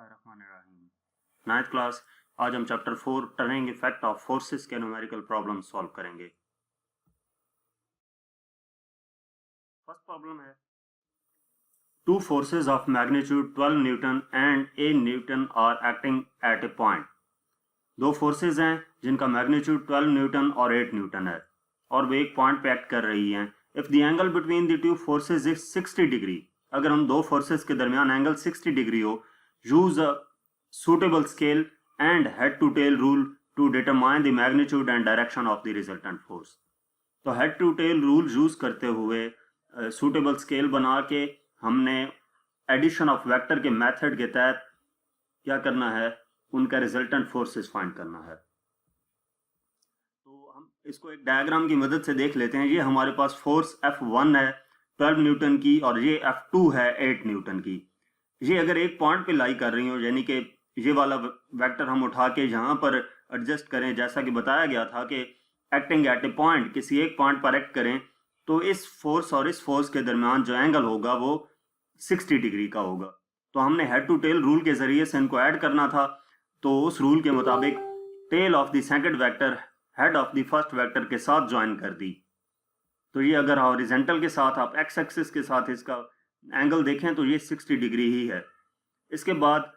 बिस्मिल्लाहिर्रहमानिर्रहीम। Ninth class. आज हम chapter 4 turning effect of forces के न्यूमेरिकल प्रॉब्लम सॉल्व करेंगे। फर्स्ट प्रॉब्लम है, two forces of magnitude 12 newton and a newton are acting at a point. दो forces हैं जिनका मैग्नीट्यूड 12 न्यूटन और 8 न्यूटन है और वे एक पॉइंट पे एक्ट कर रही हैं। If the angle between the two forces is 60 degree, अगर हम दो फोर्सेस के दरमियान एंगल 60 डिग्री हो, use a suitable scale and head to tail rule to determine the magnitude and direction of the resultant force। तो head to tail rule use करते हुए suitable scale बना के हमने addition of vector के method के तहत क्या करना है, उनका resultant forces फाइंड करना है। तो हम इसको एक डायग्राम की मदद से देख लेते हैं। ये हमारे पास फोर्स F1 है 12 न्यूटन की और ये F2 है 8 न्यूटन की। ये अगर एक पॉइंट पे लाई कर रही हो, यानी कि ये वाला वेक्टर हम उठा के यहाँ पर एडजस्ट करें, जैसा कि बताया गया था कि एक्टिंग एट ए पॉइंट, किसी एक पॉइंट पर एक्ट करें, तो इस फोर्स और इस फोर्स के दरमियान जो एंगल होगा वो 60 डिग्री का होगा। तो हमने हेड टू टेल रूल के जरिए से इनको ऐड करना था। तो उस रूल के मुताबिक tail of the second vector head of the first vector के साथ ज्वाइन कर दी। तो ये अगर हॉरिजॉन्टल के साथ आप एक्स एक्सिस के साथ इसका एंगल देखें तो ये 60 डिग्री ही है। इसके बाद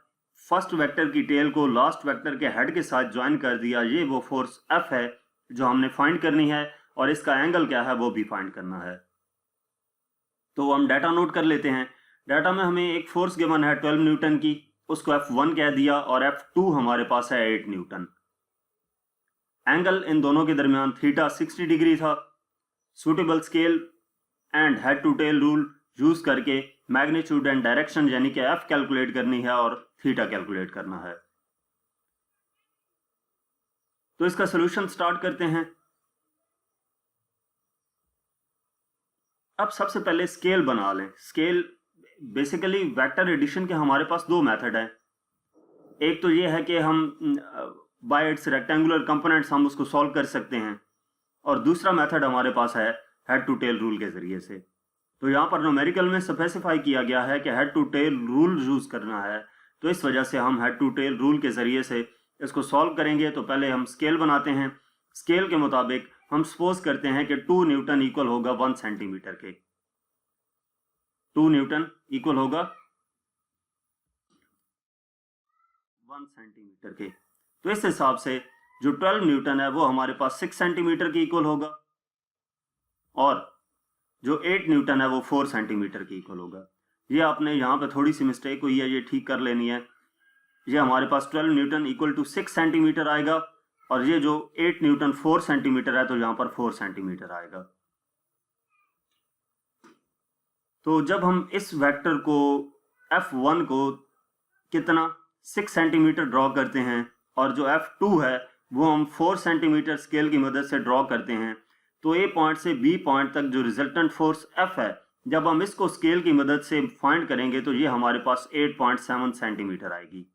फर्स्ट वेक्टर की टेल को लास्ट वेक्टर के हेड के साथ ज्वाइन कर दिया। ये वो फोर्स F है जो हमने फाइंड करनी है और इसका एंगल क्या है वो भी फाइंड करना है। तो हम डाटा नोट कर लेते हैं। डाटा में हमें एक फोर्स गिवन है 12 न्यूटन की, उसको F1 कह दिया और F2 हमारे पास है 8 न्यूटन। एंगल इन दोनों के दरमियान थीटा 60 डिग्री था। Suitable scale and head to tail rule use करके मैग्नीट्यूड एंड डायरेक्शन यानी कि F कैलकुलेट करनी है और थीटा कैलकुलेट करना है। तो इसका सॉल्यूशन स्टार्ट करते हैं। अब सबसे पहले स्केल बना लें। स्केल बेसिकली वेक्टर एडिशन के हमारे पास दो मेथड हैं। एक तो ये है कि हम बाय इट्स रेक्टेंगुलर कंपोनेंट्स हम उसको सॉल्व कर सकते हैं, और दूसरा मेथड हमारे पास है हेड टू टेल रूल के जरिए से। तो यहाँ पर न्यूमेरिकल में स्पेसिफाई किया गया है कि head to tail rule use करना है, तो इस वजह से हम हेड टू टेल रूल के जरिए से इसको सॉल्व करेंगे। तो पहले हम स्केल बनाते हैं। स्केल के मुताबिक हम सपोज करते हैं कि 2 न्यूटन इक्वल होगा 1 सेंटीमीटर के। 2 न्यूटन इक्वल होगा 1 सेंटीमीटर के। तो इस हिसाब से जो 12 न्यूटन है वो हमारे पास 6 सेंटीमीटर के इक्वल होगा और जो 8 न्यूटन है वो 4 सेंटीमीटर की इक्वल होगा। ये आपने यहाँ पे थोड़ी सी मिस्टेक हुई है, ये ठीक कर लेनी है। ये हमारे पास 12 न्यूटन इक्वल टू 6 सेंटीमीटर आएगा और ये जो 8 न्यूटन 4 सेंटीमीटर है, तो यहाँ पर 4 सेंटीमीटर आएगा। तो जब हम इस वेक्टर को F1 को कितना 6 सेंटीमीटर ड्रॉ करते हैं और जो F2 है वो हम 4 सेंटीमीटर स्केल की मदद से ड्रॉ करते हैं, तो ए पॉइंट से बी पॉइंट तक जो रिजल्टेंट फोर्स F है, जब हम इसको स्केल की मदद से फाइंड करेंगे तो ये हमारे पास 8.7 सेंटीमीटर आएगी।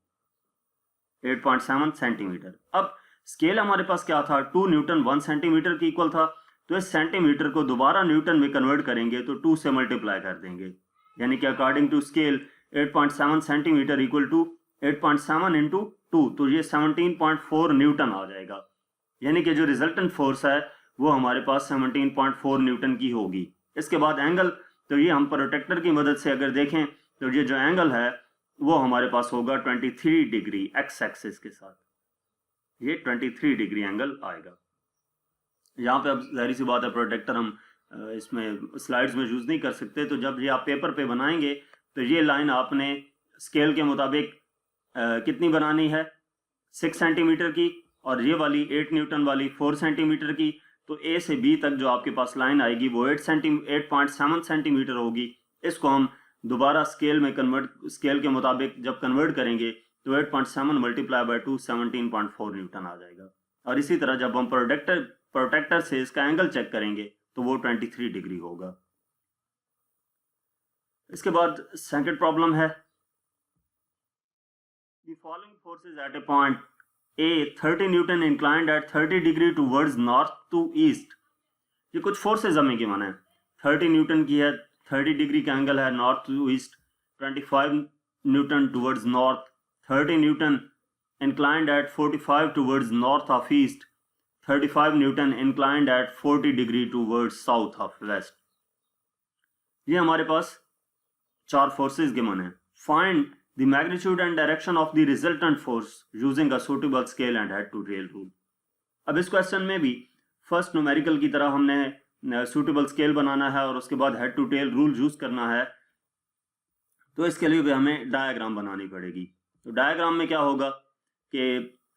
8.7 सेंटीमीटर। अब स्केल हमारे पास क्या था, 2 न्यूटन 1 सेंटीमीटर की इक्वल था। तो इस सेंटीमीटर को दोबारा न्यूटन में कन्वर्ट करेंगे तो 2 से मल्टीप्लाई कर देंगे, यानी कि according to scale 8.7 centimetre equal to 8.7 into 2, तो ये 17.4 न्यूटन आ जाएगा। यानी कि जो रिजल्टेंट फोर्स है वो हमारे पास 17.4 न्यूटन की होगी। इसके बाद एंगल, तो ये हम प्रोटेक्टर की मदद से अगर देखें तो ये जो एंगल है वो हमारे पास होगा 23 डिग्री एक्स एक्सिस के साथ। ये 23 डिग्री एंगल आएगा। यहाँ पे अब जाहिर सी बात है प्रोटेक्टर हम इसमें स्लाइड्स में यूज नहीं कर सकते, तो जब ये आप पेपर पे बनाएंगे तो ये लाइन आपने स्केल के मुताबिक कितनी बनानी है, 6 सेंटीमीटर की, और ये वाली 8 न्यूटन वाली 4 सेंटीमीटर की। तो ए से बी तक जो आपके पास लाइन आएगी वो 8.7 सेंटीमीटर होगी। इसको हम दोबारा स्केल में स्केल के मुताबिक जब कन्वर्ट करेंगे तो 8.7 मल्टीप्लाई बाय 2 17.4 न्यूटन आ जाएगा। और इसी तरह जब हम प्रोटेक्टर से इसका एंगल चेक करेंगे तो वो 23 डिग्री होगा। इसके बाद सेकंड प्रॉब्लम है, the following forces at a point A 30 newton inclined at 30 degree towards north to east. ये कुछ फोर्सेज हमें गिवन है। 30 न्यूटन की है, 30 डिग्री का एंगल है north to east, 25 newton towards north, 30 newton inclined at 45 towards north of east, 35 newton inclined at 40 degree towards south of west। ये हमारे पास चार फोर्सेस गिवन है। Find the magnitude and direction of the resultant force using a suitable scale and head to tail rule. अब इस question में भी first numerical की तरह हमने सूटेबल स्केल बनाना है और उसके बाद head to tail rule use करना है। तो इसके लिए भी हमें डायग्राम बनानी पड़ेगी। तो डायग्राम में क्या होगा कि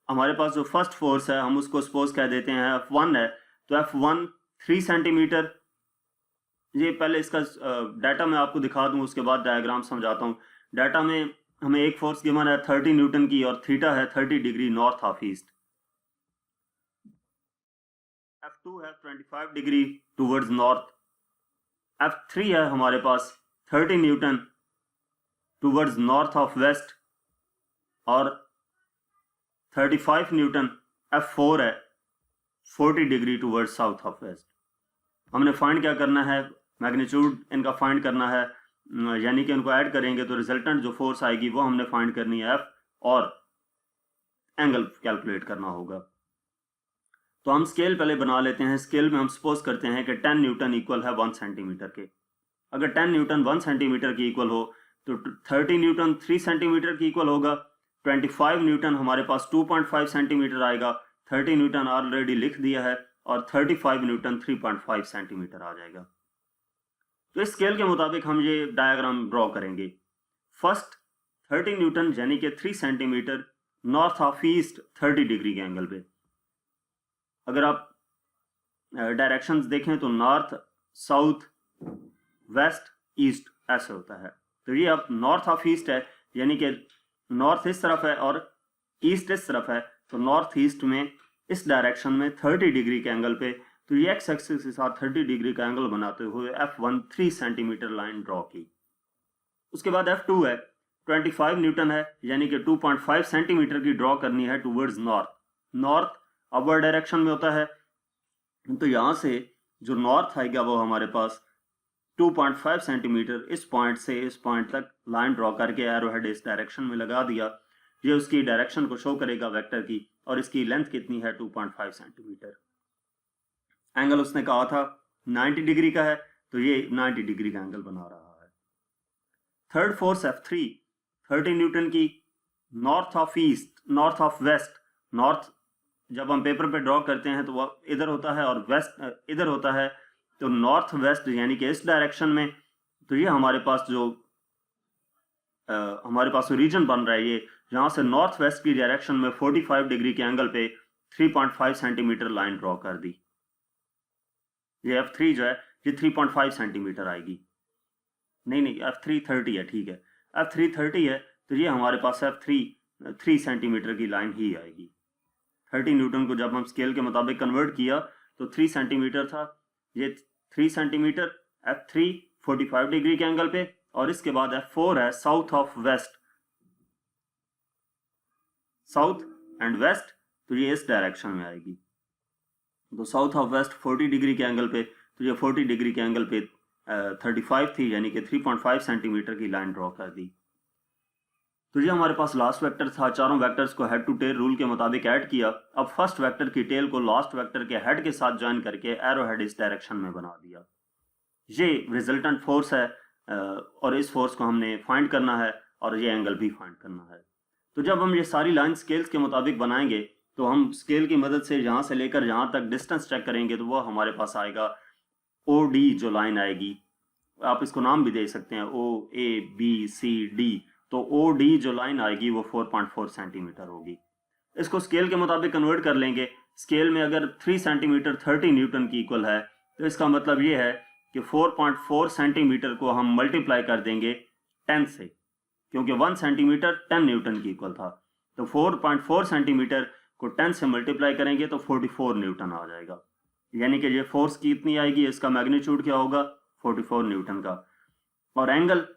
हमारे पास जो फर्स्ट फोर्स है हम उसको सपोज कह देते हैं F1 है, तो F1 3 सेंटीमीटर। ये पहले इसका डाटा मैं आपको दिखा दूं, उसके बाद डायग्राम समझाता हूँ। डाटा में हमें एक फोर्स गिवन है 30 न्यूटन की और थीटा है 30 degree north of east. F2 है 25 डिग्री टूवर्ड्स नॉर्थ। F3 है हमारे पास 30 newton towards north of west और 35 न्यूटन F4 है 40 degree towards south of west. हमने फाइंड क्या करना है, मैग्नीट्यूड इनका फाइंड करना है, यानी कि इनको ऐड करेंगे तो रिजल्टेंट जो फोर्स आएगी वो हमने फाइंड करनी है F, और एंगल कैलकुलेट करना होगा। तो हम स्केल पहले बना लेते हैं। स्केल में हम सपोज करते हैं कि 10 न्यूटन इक्वल है 1 सेंटीमीटर के। अगर 10 न्यूटन 1 सेंटीमीटर की इक्वल हो तो 30 न्यूटन 3 सेंटीमीटर की इक्वल होगा। 25 न्यूटन हमारे पास 2.5 सेंटीमीटर आएगा। 30 न्यूटन ऑलरेडी लिख दिया है और 35 न्यूटन 3.5 सेंटीमीटर आ जाएगा। तो इस स्केल के मुताबिक हम ये डायग्राम ड्रॉ करेंगे। फर्स्ट 30 न्यूटन यानी कि 3 centimetre north of east 30 degree के एंगल पे। अगर आप डायरेक्शंस देखें तो नॉर्थ, साउथ, वेस्ट, ईस्ट ऐसे होता है। तो ये अब नॉर्थ ऑफ ईस्ट है, यानी कि नॉर्थ इस तरफ है और ईस्ट इस तरफ है। तो नॉर्थ ईस्ट में इस डायरेक्शन में 30 डिग्री के एंगल पे, तो ये एक्स एक्सिस के साथ 30 डिग्री का एंगल बनाते हुए F1 3 सेंटीमीटर लाइन ड्रॉ की। उसके बाद F2 है 25 न्यूटन है, यानी कि 2.5 सेंटीमीटर की ड्रॉ करनी है towards north. North upward direction में होता है, तो यहाँ से जो नॉर्थ आएगा वो हमारे पास 2.5 सेंटीमीटर इस पॉइंट से इस पॉइंट तक लाइन ड्रॉ करके एरो हेड इस डायरेक्शन में लगा दिया। ये उसकी डायरेक्शन को शो करेगा वेक्टर की, और इसकी लेंथ कितनी है 2.5 सेंटीमीटर। एंगल उसने कहा था 90 डिग्री का है, तो ये 90 डिग्री का एंगल बना रहा है। थर्ड फोर्स F3 30 न्यूटन की north of east, north of west. North जब हम पेपर पे ड्रॉ करते हैं तो वो इधर होता है और वेस्ट इधर होता है, तो नॉर्थ वेस्ट यानी कि इस डायरेक्शन में। तो ये हमारे पास जो हमारे पास रीजन बन रहा है, ये यहाँ से नॉर्थ वेस्ट की डायरेक्शन में 45 डिग्री के एंगल पे 3.5 सेंटीमीटर लाइन ड्रॉ कर दी। ये F3 जो है ये 3.5 सेंटीमीटर आएगी। नहीं F3 30 है, ठीक है। F3 30 है, तो ये हमारे पास F3 3 सेंटीमीटर की लाइन ही आएगी। 30 न्यूटन को जब हम स्केल के मुताबिक कन्वर्ट किया तो 3 सेंटीमीटर था, ये 3 सेंटीमीटर। F3 45 डिग्री के एंगल पे, और इसके बाद F4 है south of west, south and west, तो ये इस डायरेक्शन में आएगी। तो साउथ ऑफ वेस्ट 40 डिग्री के एंगल पे, तो ये 40 डिग्री के एंगल पे 35 थी, यानी कि 3.5 सेंटीमीटर की लाइन ड्रॉ कर दी। तो ये हमारे पास लास्ट वेक्टर था। चारों वेक्टर्स को हेड टू टेल रूल के मुताबिक ऐड किया। अब फर्स्ट वेक्टर की टेल को लास्ट वेक्टर के हेड के साथ ज्वाइन करके एरो हेड इस डायरेक्शन में बना दिया। ये रिजल्टेंट फोर्स है, और इस फोर्स को हमने फाइंड करना है और ये एंगल भी फाइंड करना है। तो जब हम ये सारी लाइन स्केल्स के मुताबिक बनाएंगे तो हम स्केल की मदद से यहाँ से लेकर यहाँ तक डिस्टेंस चेक करेंगे, तो वो हमारे पास आएगा OD जो लाइन आएगी, आप इसको नाम भी दे सकते हैं OABCD। तो OD जो लाइन आएगी वो 4.4 सेंटीमीटर होगी। इसको स्केल के मुताबिक कन्वर्ट कर लेंगे। स्केल में अगर 3 सेंटीमीटर 30 न्यूटन की इक्वल है, तो इसका मतलब ये है कि 4.4 सेंटीमीटर को हम मल्टीप्लाई कर देंगे 10 से, क्योंकि 1 सेंटीमीटर 10 न्यूटन की इक्वल था। तो 4.4 सेंटीमीटर को 10 से मल्टीप्लाई करेंगे तो 44 न्यूटन आ जाएगा। यानी कि ये फोर्स कितनी आएगी, इसका मैग्नीट्यूड क्या होगा 44 न्यूटन का। और एंगल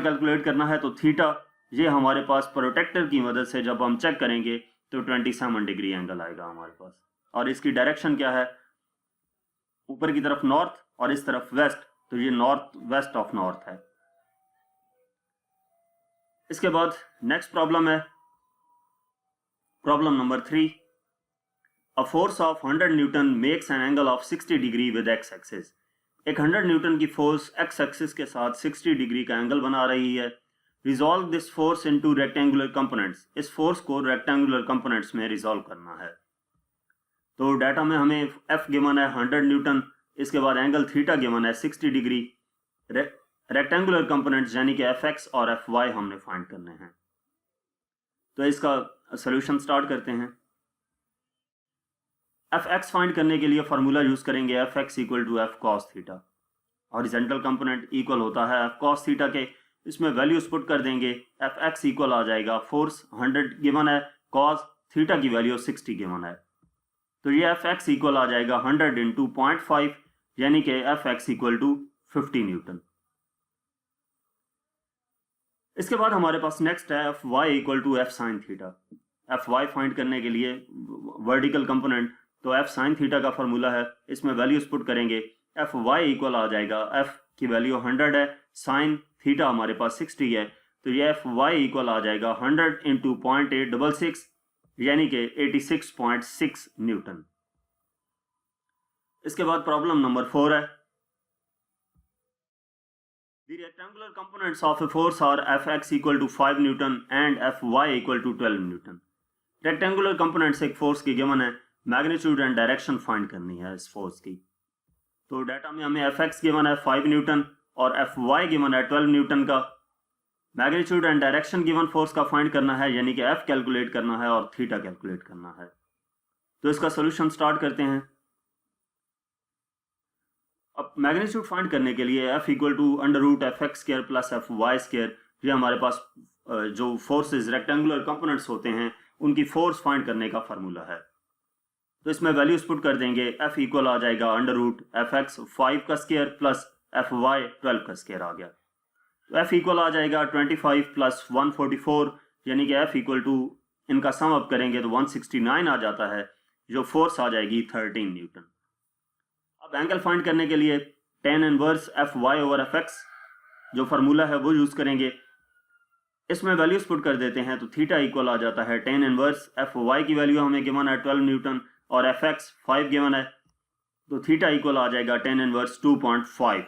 कैलकुलेट करना है, तो थीटा ये हमारे पास प्रोटेक्टर की मदद से जब हम चेक करेंगे तो 27 डिग्री एंगल आएगा हमारे पास। और इसकी डायरेक्शन क्या है, ऊपर की तरफ नॉर्थ और इस तरफ वेस्ट, तो ये नॉर्थ वेस्ट ऑफ नॉर्थ है। इसके बाद नेक्स्ट प्रॉब्लम है problem number 3। A force of 100 Newton makes an angle of 60 degree with x axis. एक 100 न्यूटन की फोर्स एक्स एक्सिस के साथ 60 डिग्री का एंगल बना रही है। Resolve this force into rectangular components. इस फोर्स को रेक्टेंगुलर कंपोनेंट्स में रिजॉल्व करना है। तो डाटा में हमें एफ गिवन है 100 न्यूटन, इसके बाद एंगल थीटा गिवन है 60 डिग्री। रेक्टेंगुलर कंपोनेंट्स यानी कि एफ एक्स और एफ वाई हमने फाइंड करने हैं। तो इसका सोल्यूशन स्टार्ट करते हैं। एफ एक्स फाइंड करने के लिए फार्मूला यूज करेंगे F x equal to F cos theta. Horizontal component equal होता है एफ कॉस थीटा के। इसमें वैल्यूज पुट कर देंगे। एफ एक्स इक्वल आ जाएगा फोर्स 100 गिवन है, कॉस थीटा की वैल्यू 60 गिवन है। तो ये एफ एक्स इक्वल आ जाएगा 100 इंटू 0.5 यानी कि F x equal to 50 newton. इसके बाद हमारे पास नेक्स्ट है F Y equal to F sine theta. F Y find करने के लिए वर्टिकल कंपोनेंट तो एफ साइन थीटा का फॉर्मूला है, इसमें वैल्यूज पुट करेंगे। एफ वाई इक्वल आ जाएगा एफ की वैल्यू 100 है, साइन थीटा हमारे पास 60 है, तो ये एफ वाई इक्वल आ जाएगा 100 इंटू 0.866 यानी कि 86.6 न्यूटन। इसके बाद प्रॉब्लम नंबर 4 है। The rectangular components of a force are Fx equal to 5 Newton and Fy equal to 12 Newton. Rectangular components एक फोर्स की गिवन है, मैग्नीट्यूड एंड डायरेक्शन फाइंड करनी है इस फोर्स की। तो डाटा में हमें Fx गिवन है 5 न्यूटन और Fy गिवन है 12 न्यूटन का। Magnitude and direction given force का फाइंड करना है यानी कि F कैलकुलेट करना है और थीटा कैलकुलेट करना है। तो इसका सोल्यूशन स्टार्ट करते हैं। अब मैग्नीट्यूड फाइंड करने के लिए F equal to under root F X square plus F Y square, ये हमारे पास जो फोर्सेस रेक्टेंगुलर कंपोनेंट्स होते हैं उनकी फोर्स फाइंड करने का फार्मूला है। तो इसमें वैल्यूज पुट कर देंगे। F इक्वल आ जाएगा अंडर रूट एफ एक्स 5 का स्क्वायर प्लस एफ वाई 12 का स्क्वायर आ गया। तो F इक्वल आ जाएगा 25 प्लस 144 यानी कि F इक्वल टू इनका सम अप करेंगे तो 169 आ जाता है, जो फोर्स आ जाएगी 13 न्यूटन। अब एंगल फाइंड करने के लिए tan inverse F Y over F X जो फार्मूला है वो यूज करेंगे। इसमें वैल्यूज पुट कर देते हैं तो थीटा इक्वल आ जाता है tan इनवर्स एफ वाई की वैल्यू हमें गिवन है 12 न्यूटन और एफ एक्स 5 गिवन है, तो थीटा इक्वल आ जाएगा tan इनवर्स 2.5।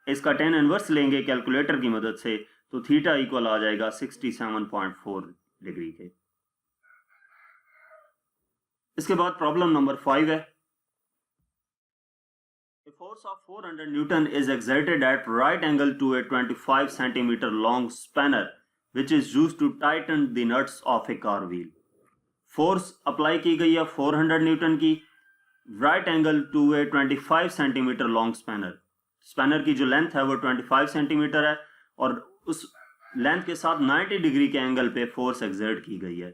इसका tan इनवर्स लेंगे कैलकुलेटर की मदद से तो थीटा इक्वल आ जाएगा 67.4 डिग्री के। इसके बाद प्रॉब्लम नंबर 5 है। A force of 400 Newton is exerted at right angle to a 25 centimeter long spanner which is used to tighten the nuts of a car wheel. Force apply की गई है 400 newton की, right angle to a 25 centimetre long spanner. Spanner की जो length है वो 25 centimetre है और उस लेंथ के साथ 90 डिग्री के एंगल पे फोर्स एक्सर्ट की गई है,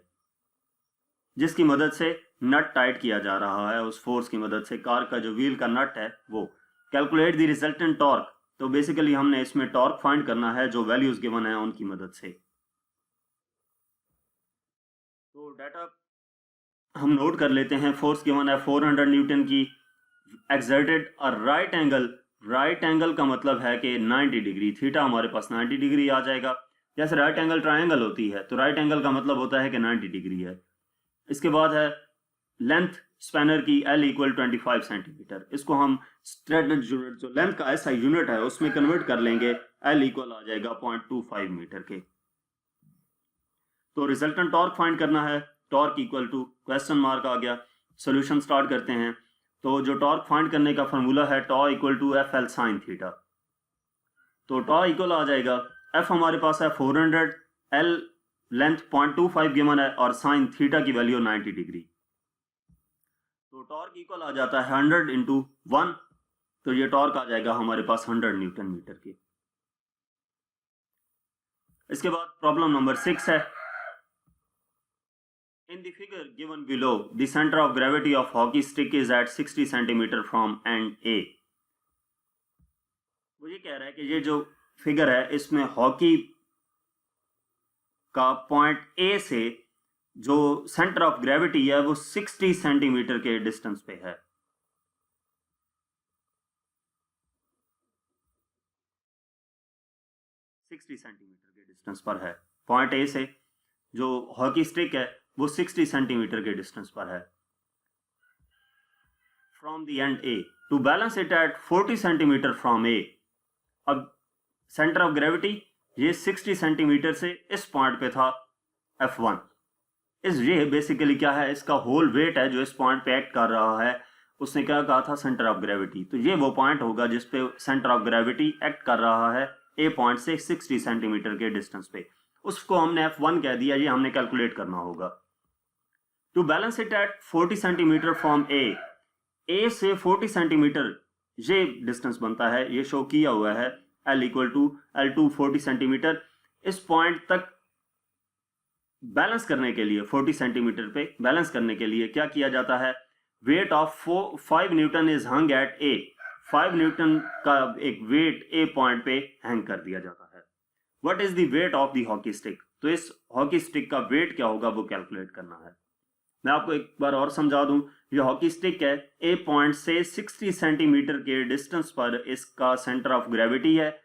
जिसकी मदद से नट टाइट किया जा रहा है। उस फोर्स की मदद से कार का जो व्हील का नट है वो। कैलकुलेट द रिजल्टेंट टॉर्क, तो बेसिकली हमने इसमें टॉर्क फाइंड करना है जो वैल्यूज गिवन है उनकी मदद से। तो डाटा हम नोट कर लेते हैं। फोर्स गिवन है 400 न्यूटन की, एक्सर्टेड और राइट एंगल। राइट एंगल का मतलब है कि 90 डिग्री, थीटा हमारे पास 90 डिग्री आ जाएगा। जैसे राइट एंगल ट्रायंगल होती है तो राइट एंगल का मतलब होता है कि 90 डिग्री है। इसके बाद है लेंथ स्पैनर की L इक्वल 25 सेंटीमीटर। इसको हम स्टैंडर्ड यूनिट जो लेंथ का ऐसा यूनिट है उसमें कन्वर्ट कर लेंगे। L इक्वल आ जाएगा 0.25 मीटर के। तो रिजल्टेंट टॉर्क फाइंड करना है। Torque equal to question mark आ गया। सॉल्यूशन स्टार्ट करते हैं। तो जो टॉर्क फाइंड करने का फॉर्मूला है tau equal to F L sine theta. तो टॉ इक्वल आ जाएगा, एफ हमारे पास है 400, एल लेंथ 0.25 गिवन है और साइन थीटा की वैल्यू 90 डिग्री। तो टॉर्क इक्वल आ जाता है 100 इंटू 1, तो ये टॉर्क आ जाएगा हमारे पास 100 न्यूटन मीटर की। इसके बाद प्रॉब्लम नंबर 6 है। In the figure given below, the center of gravity of hockey stick is at 60 centimeter from end A. वो ये कह रहा है कि ये जो फिगर है इसमें हॉकी का पॉइंट ए से जो सेंटर ऑफ ग्रेविटी है वो 60 सेंटीमीटर के डिस्टेंस पे है। सेंटीमीटर के डिस्टेंस पर है। पॉइंट ए से जो हॉकी स्टिक है वो 60 सेंटीमीटर के डिस्टेंस पर है from the end A to balance it at 40 centimetre from A. अब सेंटर ऑफ ग्रेविटी ये 60 सेंटीमीटर से इस पॉइंट पे था F1। ये बेसिकली क्या है, इसका होल वेट है जो इस पॉइंट पे एक्ट कर रहा है। उसने क्या कहा था, सेंटर ऑफ ग्रेविटी। तो ये वो पॉइंट होगा जिस पे सेंटर ऑफ ग्रेविटी एक्ट कर रहा है ए पॉइंट से 60 सेंटीमीटर के डिस्टेंस पे। उसको हमने F1 कह दिया, ये हमने कैलकुलेट करना होगा। To balance it at 40 centimetre from A से 40 सेंटीमीटर ये डिस्टेंस बनता है, ये शो किया हुआ है L equal to L2 40 centimetre. इस पॉइंट तक बैलेंस करने के लिए 40 सेंटीमीटर पे बैलेंस करने के लिए क्या किया जाता है, weight of 5 newton is hung at A. 5 newton का एक वेट ए पॉइंट पे हैंग कर दिया जाता है। What is the weight of the hockey stick, तो इस हॉकी स्टिक का वेट क्या होगा वो कैलकुलेट करना है। मैं आपको एक बार और समझा दूं, ये हॉकी स्टिक है, ए पॉइंट से 60 सेंटीमीटर के डिस्टेंस पर इसका सेंटर ऑफ ग्रेविटी है,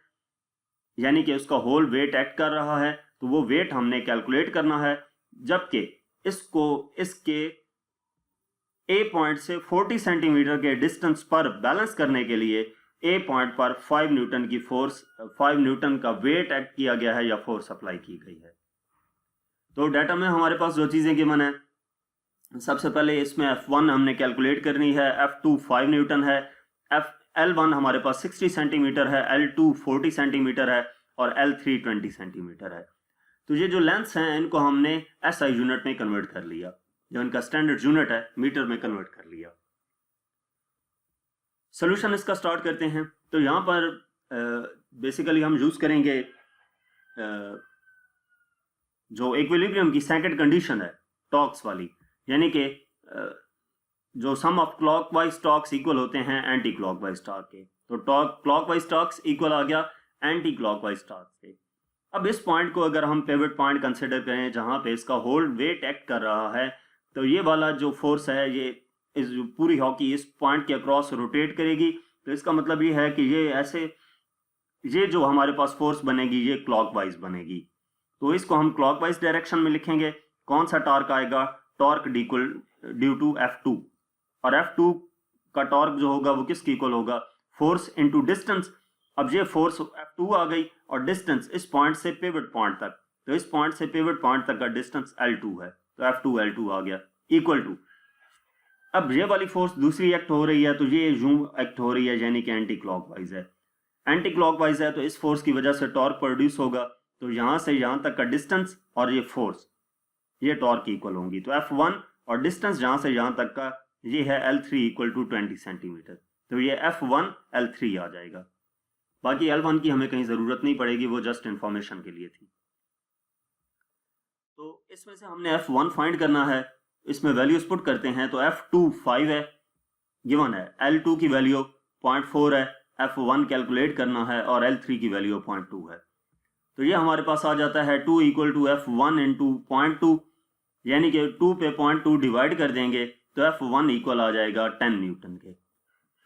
यानी कि उसका होल वेट एक्ट कर रहा है। तो वो वेट हमने कैलकुलेट करना है, जबकि इसको इसके ए पॉइंट से 40 सेंटीमीटर के डिस्टेंस पर बैलेंस करने के लिए ए पॉइंट पर 5 न्यूटन की फोर्स, 5 न्यूटन का वेट एक्ट किया गया है या फोर्स अप्लाई की गई है। तो डाटा में हमारे पास जो चीजें गिवन है, सबसे पहले इसमें F1 हमने कैलकुलेट करनी है, F2 5 न्यूटन है, L1 हमारे पास 60 सेंटीमीटर है, L2 40 सेंटीमीटर है और L3 20 सेंटीमीटर है। तो ये जो लेंथ्स हैं इनको हमने SI यूनिट में कन्वर्ट कर लिया, जो इनका स्टैंडर्ड यूनिट है मीटर में कन्वर्ट कर लिया। सोल्यूशन इसका स्टार्ट करते हैं। तो यहाँ पर बेसिकली हम यूज करेंगे जो इक्विलिब्रियम की सेकंड कंडीशन है टॉर्क्स वाली, यानी कि जो सम ऑफ क्लॉकवाइज टॉर्क्स इक्वल होते हैं एंटी क्लॉकवाइज टॉर्क के। तो क्लॉकवाइज टॉर्क्स इक्वल आ गया एंटी क्लॉकवाइज टॉर्क से। अब इस पॉइंट को अगर हम पिवट पॉइंट कंसिडर करें जहां पे इसका होल वेट एक्ट कर रहा है, तो ये वाला जो फोर्स है ये इस पूरी हॉकी इस पॉइंट के अक्रॉस रोटेट करेगी। तो इसका मतलब ये है कि ये जो हमारे पास फोर्स बनेगी ये क्लॉकवाइज बनेगी। तो इसको हम क्लॉकवाइज डायरेक्शन में लिखेंगे। कौन सा टॉर्क आएगा, टॉर्क ड्यू टू F2, और F2 का टॉर्क जो होगा वो किसके इक्वल होगा, फोर्स इनटू डिस्टेंस। अब ये फोर्स F2 आ गई और डिस्टेंस इस पॉइंट से पिवट पॉइंट तक, तो इस पॉइंट से पिवट पॉइंट तक का डिस्टेंस L2 है, तो F2 L2 आ गया इक्वल टू। अब ये वाली फोर्स दूसरी एक्ट हो रही है, तो ये यूं एक्ट हो रही है यानी कि एंटी क्लॉकवाइज है। एंटी क्लॉकवाइज है तो इस फोर्स की वजह से टॉर्क प्रोड्यूस होगा। तो यहां से यहां तक का डिस्टेंस और ये फोर्स, ये टॉर्क इक्वल होंगी। तो F1 और डिस्टेंस यहां से यहां तक का ये है L3 इक्वल टू 20 सेंटीमीटर। तो ये F1 L3 आ जाएगा। बाकी L1 की हमें कहीं जरूरत नहीं पड़ेगी, वो जस्ट इंफॉर्मेशन के लिए थी। तो इसमें से हमने F1 फाइंड करना है, इसमें वैल्यूज पुट करते हैं। तो F2 5 है गिवन है, L2 की वैल्यू 0.4 है, F1 कैलकुलेट करना है और L3 की वैल्यू 0.2 है। तो ये हमारे पास आ जाता है 2 इक्वल टू F1 इंटू 0.2, यानी कि 2 पे 0.2 डिवाइड कर देंगे तो F1 इक्वल आ जाएगा 10 न्यूटन के।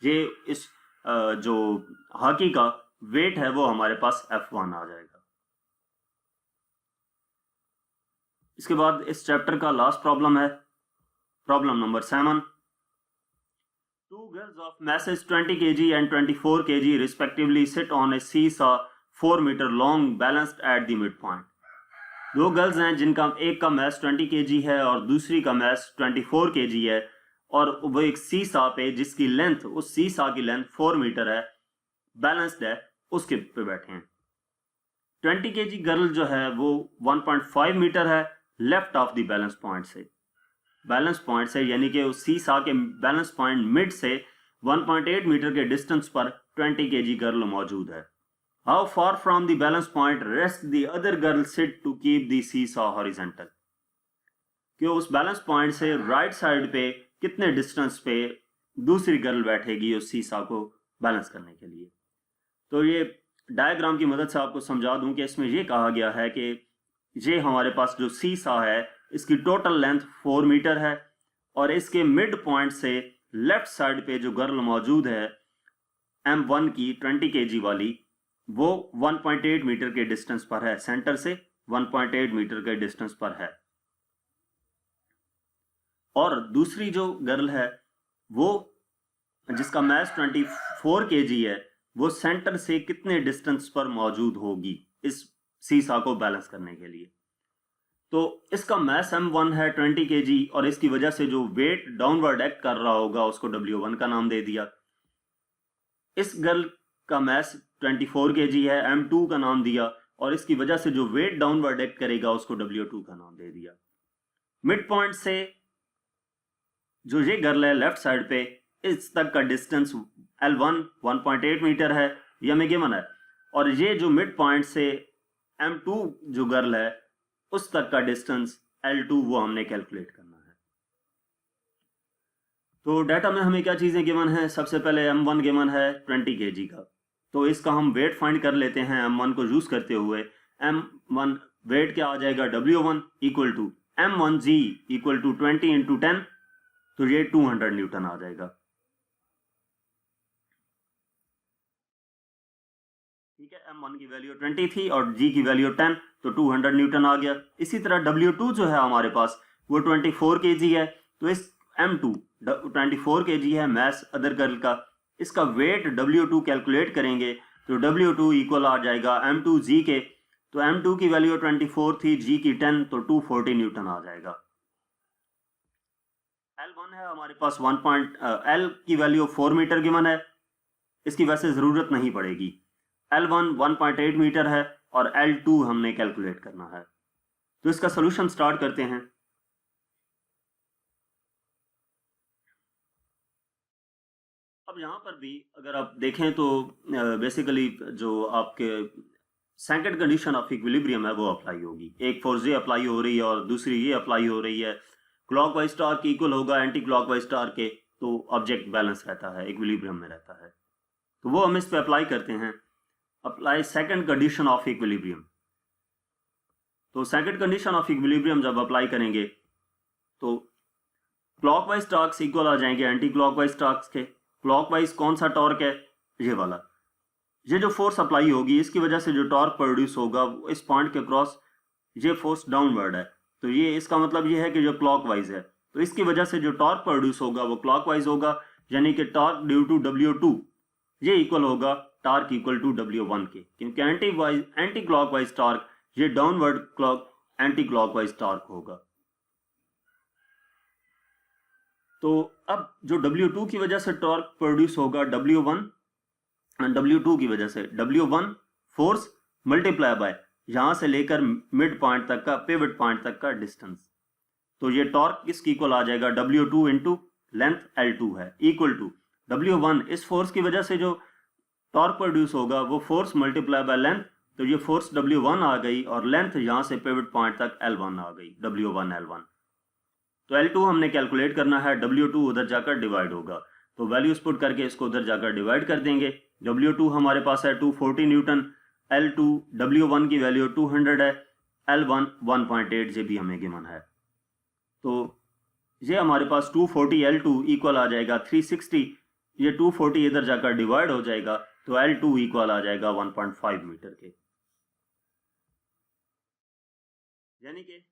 ये इस जो हॉकी का वेट है वो हमारे पास F1 आ जाएगा। इसके बाद इस चैप्टर का लास्ट प्रॉब्लम है problem number 7। Two girls of masses 20 kg and 24 kg respectively sit on a seesaw 4 meter long balanced at the midpoint। दो गर्ल्स हैं जिनका एक का मैस 20 kg है और दूसरी का मैस 24 kg है, और वो एक सीसा पे जिसकी लेंथ, उस सीसा की लेंथ 4 मीटर है, बैलेंस्ड है, उसके पे बैठे हैं। 20 kg गर्ल जो है वो 1.5 मीटर है left of the balance point से, बैलेंस पॉइंट से यानी कि उस सीसा के बैलेंस पॉइंट मिड से 1.8 मीटर के डिस्टेंस पर 20 kg गर्ल मौजूद है। How far from the balance point rest the other girl sit to keep the seesaw horizontal. कि उस बैलेंस पॉइंट से राइट साइड पे कितने डिस्टेंस पे दूसरी गर्ल बैठेगी उस सीसा को बैलेंस करने के लिए। तो ये डायग्राम की मदद से आपको समझा दूं कि इसमें ये कहा गया है कि ये हमारे पास जो सीसा है इसकी टोटल लेंथ 4 मीटर है और इसके मिड पॉइंट से लेफ्ट साइड पे जो गर्ल मौजूद है M1 की 20 kg वाली, वो 1.8 मीटर के डिस्टेंस पर है सेंटर से 1.8 मीटर के डिस्टेंस पर है। और दूसरी जो गर्ल है वो जिसका मास 24 kg है, वो सेंटर से कितने डिस्टेंस पर मौजूद होगी इस सीसा को बैलेंस करने के लिए। तो इसका मास m1 है 20 kg और इसकी वजह से जो वेट डाउनवर्ड एक्ट कर रहा होगा उसको W1 का नाम दे दिया। इस गर्ल का मास 24 kg है, m2 का नाम दिया और इसकी वजह से जो वेट डाउनवर्ड एक्ट करेगा उसको W2 का नाम दे दिया। मिड पॉइंट से जो ये गर्ल है लेफ्ट साइड पे, इस तक का डिस्टेंस L1 1.8 मीटर है, ये हमें गिवन है। और ये जो मिड पॉइंट से M2 जो गर्ल है उस तक का डिस्टेंस L2 वो हमने कैलकुलेट करना है। तो डाटा में हमें क्या चीज़ें गिवन है, सबसे पहले M1 गिवन है 20 kg का, तो इसका हम वेट फाइंड कर लेते हैं M1 को यूज करते हुए। M1 वेट क्या आ जाएगा, W1 equal to M1G equal to 20 into 10, तो ये 200 न्यूटन आ जाएगा। ठीक है, M1 की वैल्यू 20 थी और G की वैल्यू 10, तो 200 न्यूटन आ गया। इसी तरह W2 जो है हमारे पास वो 24 kg है, तो इस M2 24 kg है मैस अदर गर्ल का, इसका वेट W2 कैलकुलेट करेंगे तो W2 इक्वल आ जाएगा M2G के, तो M2 की वैल्यू 24 थी, G की 10, तो 240 न्यूटन आ जाएगा। L1 है हमारे पास L की वैल्यू 4 मीटर गिवन है, इसकी वैसे ज़रूरत नहीं पड़ेगी। L1 1.8 मीटर है और L2 हमने कैलकुलेट करना है। तो इसका सॉल्यूशन स्टार्ट करते हैं। अब यहाँ पर भी अगर आप देखें तो बेसिकली जो आपके सेकंड कंडीशन ऑफ इक्विलिब्रियम है वो अप्लाई होगी। एक फोर्स ये अप्लाई हो रही है और दूसरी ये अप्लाई हो रही है। क्लॉकवाइज टॉर्क इक्वल होगा एंटी क्लॉकवाइज टॉर्क के, तो ऑब्जेक्ट बैलेंस रहता है, इक्विलिब्रियम में रहता है। तो वो हम इस पे अप्लाई करते हैं। Apply second condition of equilibrium. तो सेकंड कंडीशन ऑफ इक्विलिब्रियम जब अप्लाई करेंगे तो क्लॉकवाइज टॉर्क्स इक्वल आ जाएंगे एंटी क्लॉकवाइज टॉर्क्स के। क्लॉकवाइज कौन सा टॉर्क है, ये वाला। ये जो फोर्स अप्लाई होगी इसकी वजह से जो टॉर्क प्रोड्यूस होगा इस पॉइंट के क्रॉस, ये फोर्स डाउनवर्ड है, तो ये इसका मतलब ये है कि जो क्लॉकवाइज है, तो इसकी वजह से जो टॉर्क प्रोड्यूस होगा वो क्लॉकवाइज होगा, यानी कि टॉर्क ड्यू टू W2 ये इक्वल होगा टॉर्क इक्वल टू W1 के, क्योंकि एंटी क्लॉकवाइज टॉर्क ये डाउनवर्ड एंटी क्लॉकवाइज टॉर्क होगा। तो अब जो W2 की वजह से टॉर्क प्रोड्यूस होगा W1 W2 की वजह से W1 फोर्स मल्टीप्लाई बाय यहां से लेकर मिड पॉइंट तक का, पिवट पॉइंट तक का डिस्टेंस, तो ये टॉर्क किसकी इक्वल आ जाएगा, W2 इंटू लेंथ L2 है, इक्वल टू W1। इस फोर्स की वजह से जो टॉर्क प्रोड्यूस होगा वो फोर्स मल्टीप्लाई बाय लेंथ, तो ये फोर्स W1 आ गई और लेंथ यहां से पिवट पॉइंट तक L1 आ गई, W1 L1। तो L2 हमने कैलकुलेट करना है, W2 उधर जाकर डिवाइड होगा, तो वैल्यूज पुट करके इसको उधर जाकर डिवाइड कर देंगे। W2 हमारे पास है 240 न्यूटन, L2 W1 की वैल्यू 200 है, L1 1.8 ये भी हमें गिवन है। तो ये हमारे पास 240 L2 इक्वल आ जाएगा 360, ये 240 इधर जाकर डिवाइड हो जाएगा, तो L2 इक्वल आ जाएगा 1.5 मीटर के। यानी कि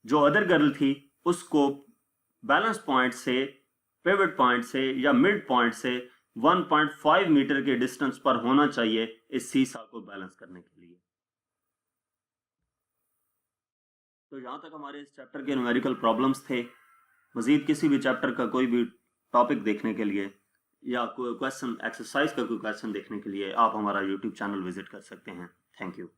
जो अदर गर्ल थी उसको बैलेंस पॉइंट से, पिवट पॉइंट से या मिड पॉइंट से 1.5 मीटर के डिस्टेंस पर होना चाहिए इस सीसा को बैलेंस करने के लिए। तो यहां तक हमारे इस चैप्टर के न्यूमेरिकल प्रॉब्लम्स थे। मजीद किसी भी चैप्टर का कोई भी टॉपिक देखने के लिए या कोई क्वेश्चन एक्सरसाइज का कोई क्वेश्चन देखने के लिए आप हमारा यूट्यूब चैनल विजिट कर सकते हैं। Thank you.